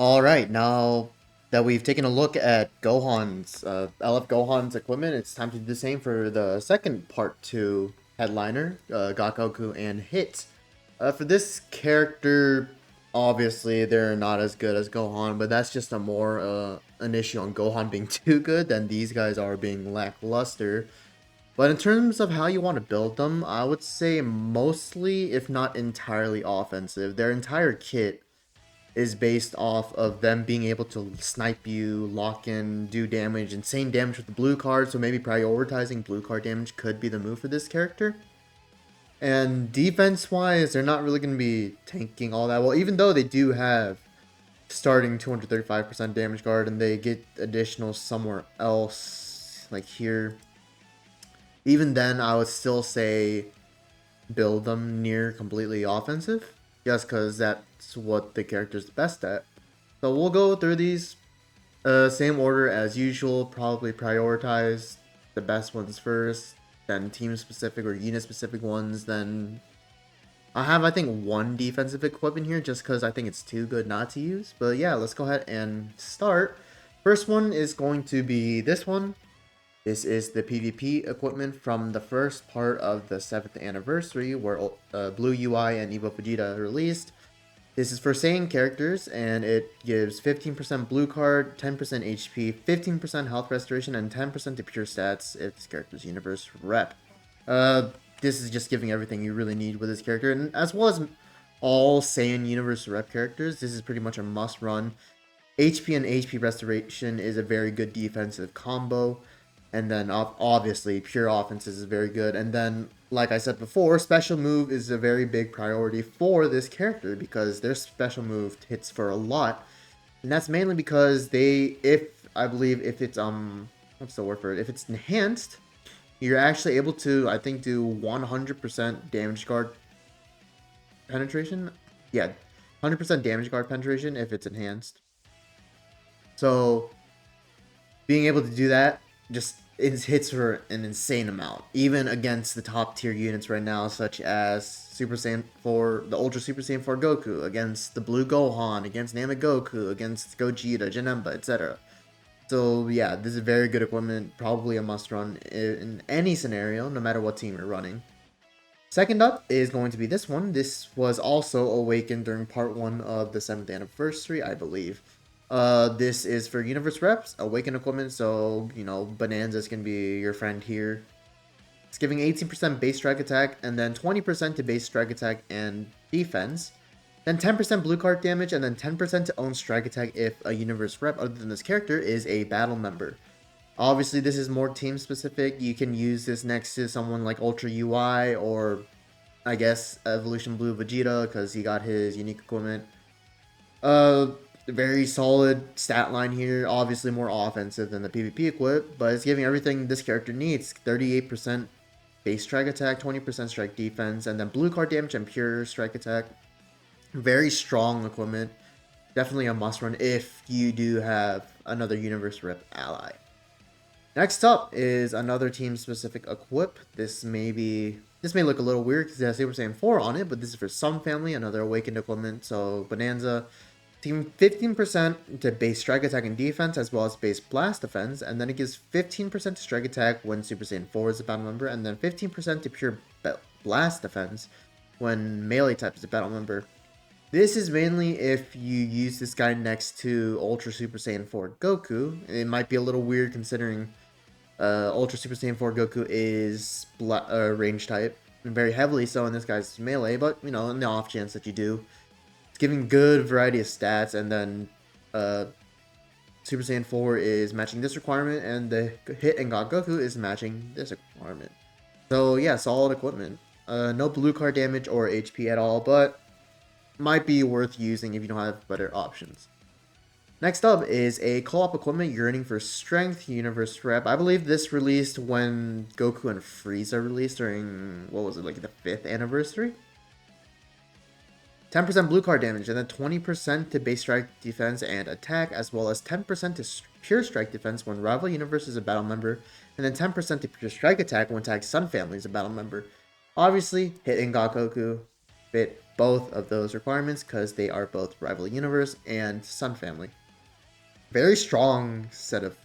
Alright, now that we've taken a look at Gohan's, LF Gohan's equipment, it's time to do the same for the second part 2 headliner, Goku and Hit. For this character, obviously they're not as good as Gohan, but that's just an issue on Gohan being too good than these guys are being lackluster. But in terms of how you want to build them, I would say mostly, if not entirely offensive. Their entire kit is based off of them being able to snipe you, lock in, do damage, insane damage with the blue card, so maybe prioritizing blue card damage could be the move for this character. And defense-wise, they're not really going to be tanking all that well, even though they do have starting 235% damage guard, and they get additional somewhere else, like here. Even then, I would still say build them near completely offensive, just because that's what the character's best at. So we'll go through these same order as usual, probably prioritize the best ones first, then team specific or unit specific ones, then I have, I think, one defensive equipment here just because I think it's too good not to use. But yeah, let's go ahead and start. First one is going to be this one. This is the PvP equipment from the first part of the 7th anniversary where Blue UI and Evo Vegeta released. This is for Saiyan characters, and it gives 15% blue card, 10% HP, 15% health restoration, and 10% to pure stats if this character's universe rep. This is just giving everything you really need with this character, and as well as all Saiyan universe rep characters, this is pretty much a must run. HP and HP restoration is a very good defensive combo. And then obviously pure offense is very good. And then, like I said before, special move is a very big priority for this character because their special move hits for a lot. And that's mainly because I believe if it's what's the word for it? If it's enhanced, you're actually able to, I think, do 100% damage guard penetration. Yeah, 100% damage guard penetration if it's enhanced. So being able to do that just hits for an insane amount, even against the top tier units right now, such as Super Saiyan 4, the Ultra Super Saiyan 4 Goku, against the Blue Gohan, against Goku, against Gogeta, Janemba, etc. So yeah, this is very good equipment, probably a must run in any scenario, no matter what team you're running. Second up is going to be this one. This was also awakened during part 1 of the 7th anniversary, I believe. This is for Universe Reps, Awaken Equipment, so, you know, Bonanza's can be your friend here. It's giving 18% base strike attack, and then 20% to base strike attack and defense. Then 10% blue card damage, and then 10% to own strike attack if a Universe Rep other than this character is a battle member. Obviously, this is more team specific. You can use this next to someone like Ultra UI, or I guess Evolution Blue Vegeta, because he got his unique equipment. Very solid stat line here. Obviously more offensive than the PvP equip, but it's giving everything this character needs. 38% base strike attack, 20% strike defense, and then blue card damage and pure strike attack. Very strong equipment. Definitely a must run if you do have another Universe Rep ally. Next up is another team specific equip. This may look a little weird because it has Super Saiyan 4 on it, but this is for Sun Family, another awakened equipment. So Bonanza, team 15% to base strike attack and defense, as well as base blast defense, and then it gives 15% to strike attack when Super Saiyan 4 is a battle member, and then 15% to pure blast defense when melee type is a battle member. This is mainly if you use this guy next to Ultra Super Saiyan 4 Goku. It might be a little weird considering Ultra Super Saiyan 4 Goku is range type, and very heavily so in this guy's melee, but, you know, in the off chance that you do, giving good variety of stats, and then Super Saiyan 4 is matching this requirement, and the Hit and God Goku is matching this requirement. So yeah, solid equipment. No blue card damage or HP at all, but might be worth using if you don't have better options. Next up is a co-op equipment yearning for strength universe rep. I believe this released when Goku and Frieza released during, what was it, like the 5th anniversary? 10% blue card damage, and then 20% to base strike defense and attack, as well as 10% to pure strike defense when rival universe is a battle member, and then 10% to pure strike attack when tag Sun Family is a battle member. Obviously, hitting Goku fit both of those requirements because they are both Rival Universe and Sun Family. Very strong set of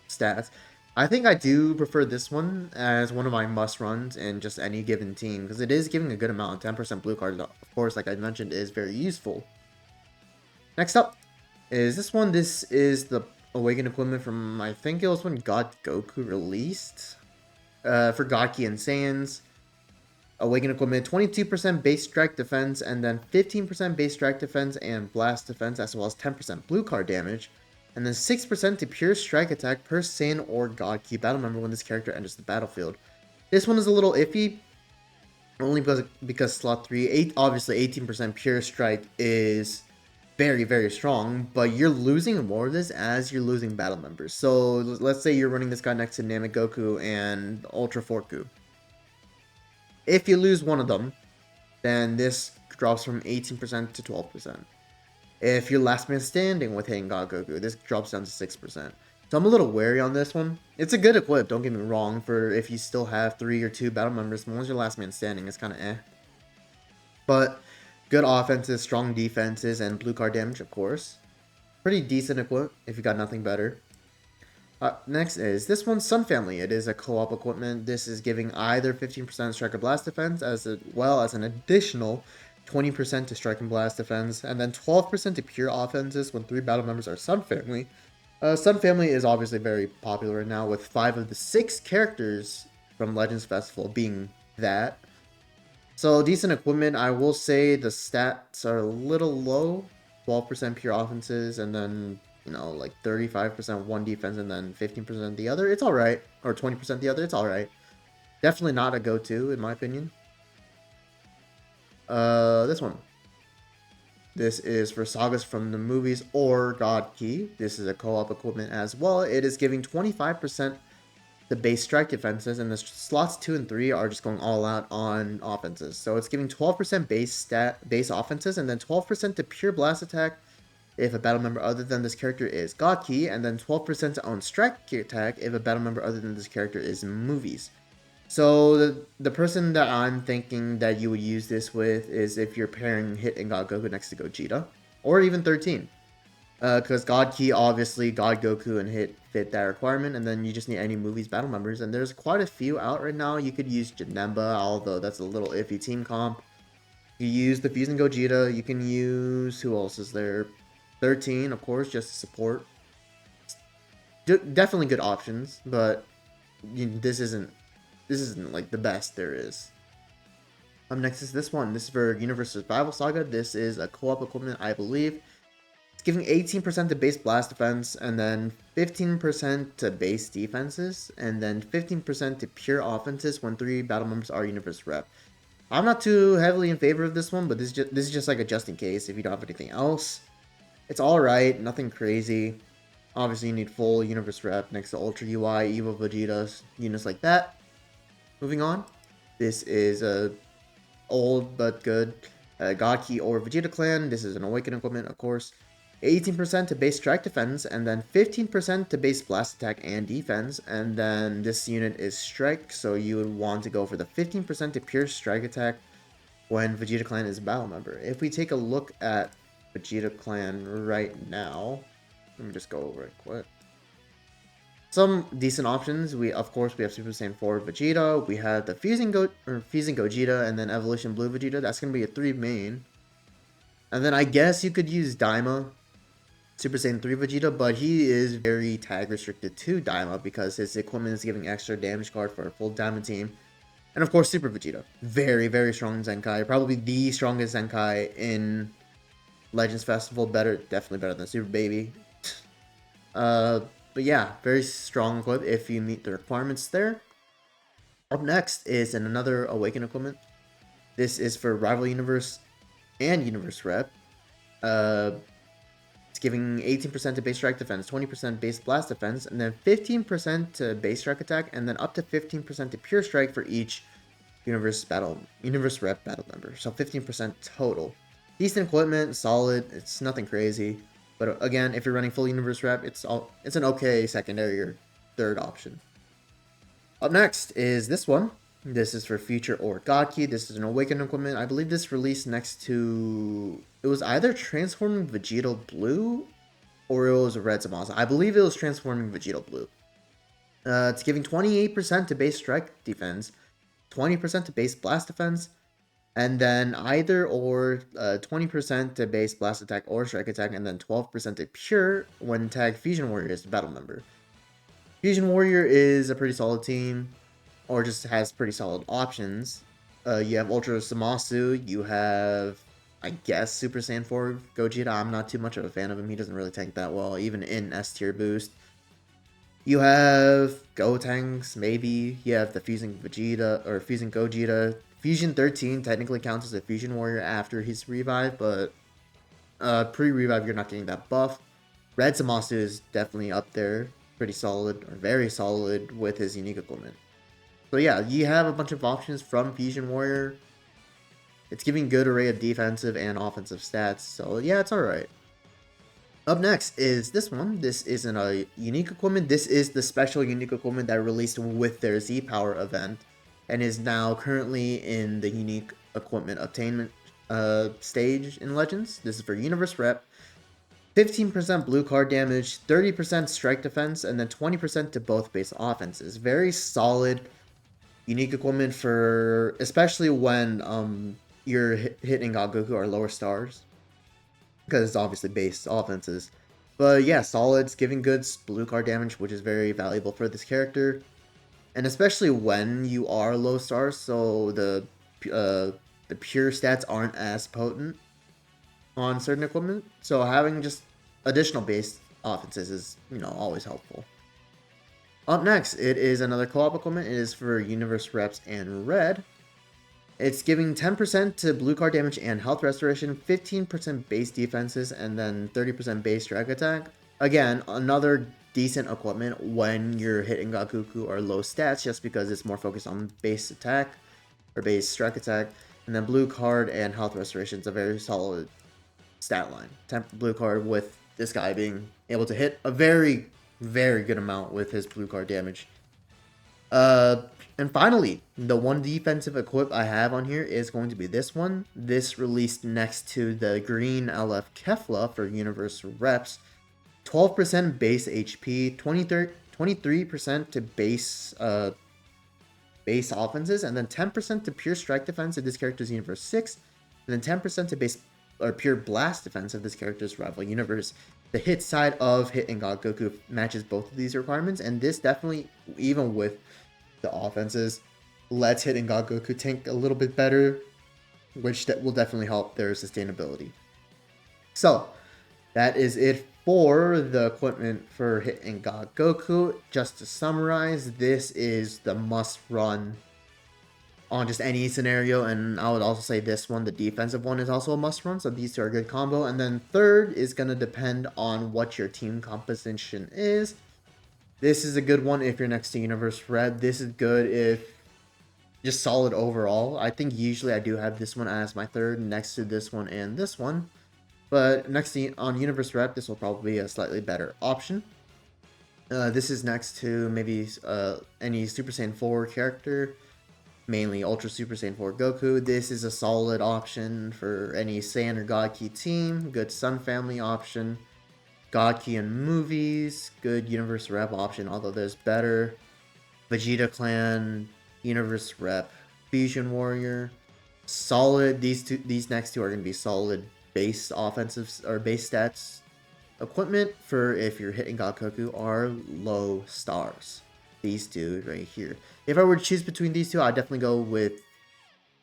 stats. I think I do prefer this one as one of my must runs in just any given team because it is giving a good amount. 10% blue cards, of course, like I mentioned, is very useful. Next up is this one. This is the Awakened equipment from, I think it was when God Goku released. For Godki and Saiyans. Awakened equipment, 22% base strike defense, and then 15% base strike defense and blast defense, as well as 10% blue card damage. And then 6% to pure strike attack per Saiyan or God Key battle member when this character enters the battlefield. This one is a little iffy, only because slot 3, obviously 18% pure strike is very, very strong, but you're losing more of this as you're losing battle members. So let's say you're running this guy next to Namek Goku and Ultra Forku. If you lose one of them, then this drops from 18% to 12%. If you're last man standing with hitting God Goku, this drops down to 6%. So I'm a little wary on this one. It's a good equip, don't get me wrong, for if you still have 3 or 2 battle members. Once you're last man standing, it's kind of eh. But good offenses, strong defenses, and blue card damage, of course. Pretty decent equip if you got nothing better. Next is this one, Sun Family. It is a co-op equipment. This is giving either 15% strike or blast defense as well as an additional 20% to strike and blast defense, and then 12% to pure offenses when 3 battle members are Sun Family. Sun Family is obviously very popular right now, with 5 of the 6 characters from Legends Festival being that. So decent equipment. I will say the stats are a little low. 12% pure offenses, and then, you know, like 35% one defense, and then 15% the other. It's alright. Or 20% the other. It's alright. Definitely not a go-to, in my opinion. This one. This is for sagas from the movies or God Key. This is a co-op equipment as well. It is giving 25% the base strike defenses, and the slots 2 and 3 are just going all out on offenses. So it's giving 12% base offenses, and then 12% to pure blast attack if a battle member other than this character is God Key, and then 12% to own strike attack if a battle member other than this character is movies. So the person that I'm thinking that you would use this with is if you're pairing Hit and God Goku next to Gogeta, or even 13. Because God Key, obviously, God Goku and Hit fit that requirement, and then you just need any movies battle members, and there's quite a few out right now. You could use Janemba, although that's a little iffy team comp. You use the Fusing Gogeta, you can use, who else is there? 13, of course, just to support. Definitely good options, but this isn't like the best there is. Next is this one. This is for Universe Survival Saga. This is a co-op equipment, I believe. It's giving 18% to base blast defense, and then 15% to base defenses, and then 15% to pure offenses when 3 battle members are Universe Rep. I'm not too heavily in favor of this one, but this is just like a just in case if you don't have anything else. It's alright, nothing crazy. Obviously you need full Universe Rep next to Ultra UI, Evo Vegeta, units like that. Moving on. This is a old but good God Key or Vegeta Clan. This is an Awakened equipment, of course. 18% to base strike defense, and then 15% to base blast attack and defense. And then this unit is strike, so you would want to go for the 15% to pure strike attack when Vegeta Clan is a battle member. If we take a look at Vegeta Clan right now, let me just go over it quick. Some decent options. Of course we have Super Saiyan 4 Vegeta. We have the Fusing Gogeta, and then Evolution Blue Vegeta. That's gonna be a 3 main. And then I guess you could use Daima, Super Saiyan 3 Vegeta, but he is very tag restricted to Daima because his equipment is giving extra damage card for a full Daima team. And of course Super Vegeta. Very, very strong Zenkai. Probably the strongest Zenkai in Legends Festival. Definitely better than Super Baby. But yeah, very strong equip if you meet the requirements there. Up next is another Awakened equipment. This is for Rival Universe and Universe Rep. It's giving 18% to base strike defense, 20% base blast defense, and then 15% to base strike attack, and then up to 15% to pure strike for each Universe Rep battle member. So 15% total. Decent equipment, solid. It's nothing crazy. But again, if you're running full Universe Rep, it's an okay secondary or third option. Up next is this one. This is for Future or Godkey. This is an Awakened equipment. I believe this released next to... It was either Transforming Vegeta Blue or it was Red Zamasu. I believe it was Transforming Vegeta Blue. It's giving 28% to base strike defense, 20% to base blast defense, and then either or 20% to base blast attack or strike attack, and then 12% to pure when tagged Fusion Warrior is the battle member. Fusion Warrior is a pretty solid team, or just has pretty solid options. You have Ultra Zamasu, you have, I guess, Super Saiyan 4 Gogeta. I'm not too much of a fan of him. He doesn't really tank that well, even in S tier boost. You have Gotenks, maybe. You have the Fusing Vegeta, or Fusing Gogeta. Fusion 13 technically counts as a Fusion Warrior after he's revived, but pre-revive you're not getting that buff. Red Zamasu is definitely up there, pretty solid, or very solid with his unique equipment. So yeah, you have a bunch of options from Fusion Warrior. It's giving good array of defensive and offensive stats, so yeah, it's alright. Up next is this one. This isn't a unique equipment. This is the special unique equipment that released with their Z-Power event and is now currently in the unique equipment obtainment stage in Legends. This is for Universe Rep. 15% blue card damage, 30% strike defense, and then 20% to both base offenses. Very solid unique equipment for, especially when you're hitting Goku or lower stars, because it's obviously base offenses. But yeah, solid's giving good blue card damage, which is very valuable for this character, and especially when you are low stars, so the pure stats aren't as potent on certain equipment. So having just additional base offenses is, you know, always helpful. Up next, it is another co-op equipment. It is for Universe Reps and Red. It's giving 10% to blue card damage and health restoration, 15% base defenses, and then 30% base strike attack. Again, another decent equipment when you're hitting Goku or low stats, just because it's more focused on base attack or base strike attack. And then blue card and health restoration is a very solid stat line. 10 blue card with this guy being able to hit a very, very good amount with his blue card damage. And finally, the one defensive equip I have on here is going to be this one. This released next to the green LF Kefla for Universe Reps. 12% base HP, 23% to base offenses, and then 10% to pure strike defense if this character's Universe 6, and then 10% to base or pure blast defense if this character's rival universe. The hit side of hitting Goku matches both of these requirements, and this definitely, even with the offenses, lets hitting Goku tank a little bit better, which will definitely help their sustainability. So that is it for the equipment for hitting Goku. Just to summarize, this is the must run on just any scenario, and I would also say this one, the defensive one, is also a must run, so these two are a good combo. And then third is going to depend on what your team composition is. This is a good one if you're next to Universe Red. This is good if just solid overall. I think usually I do have this one as my third next to this one and this one. But next to, on Universe Red, this will probably be a slightly better option. This is next to maybe any Super Saiyan 4 character, mainly Ultra Super Saiyan 4 Goku. This is a solid option for any Saiyan or Godkey team. Good Sun Family option. Godkey in movies, good Universe Rep option, although there's better. Vegeta Clan, Universe Rep, Fusion Warrior, solid. These next two are going to be solid base offensive or base stats equipment for if you're hitting Goku are low stars. These two right here. If I were to choose between these two, I'd definitely go with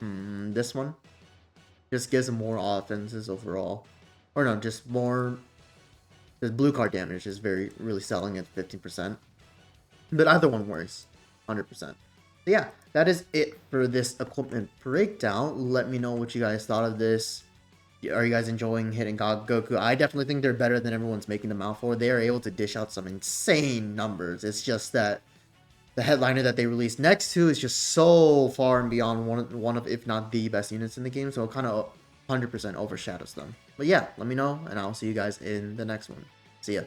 this one. Just gives them more offenses overall, or no, just more. The blue card damage is really selling at 15%. But either one works, 100%. So yeah, that is it for this equipment breakdown. Let me know what you guys thought of this. Are you guys enjoying hitting Goku? I definitely think they're better than everyone's making them out for. They are able to dish out some insane numbers. It's just that the headliner that they released next to is just so far and beyond one of, if not the best units in the game. So it kind of 100% overshadows them. But yeah, let me know, and I'll see you guys in the next one. See ya.